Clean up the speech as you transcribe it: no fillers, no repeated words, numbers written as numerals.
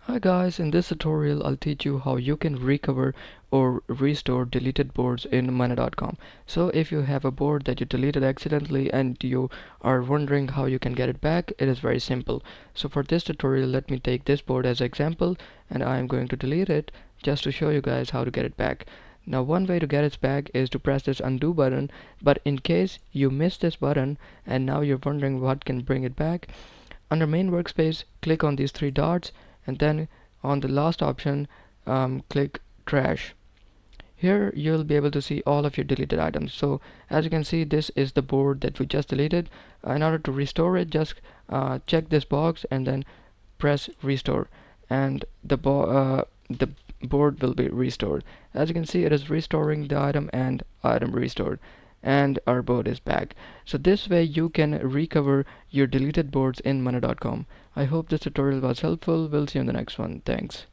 Hi guys, in this tutorial I'll teach you how you can recover or restore deleted boards in Mana.com. So if you have a board that you deleted accidentally and you are wondering how you can get it back, it is very simple. So for this tutorial, let me take this board as example and I am going to delete it just to show you guys how to get it back. Now one way to get it back is to press this undo button, but in case you miss this button and now you're wondering what can bring it back, under main workspace, click on these three dots and then on the last option, click trash. Here you'll be able to see all of your deleted items. So as you can see, this is the board that we just deleted. In order to restore it, just check this box and then press restore, and the board will be restored. As you can see, it is restoring the item and item restored, and our board is back. So this way you can recover your deleted boards in Mana.com. I hope this tutorial was helpful. We'll see you in the next one. Thanks.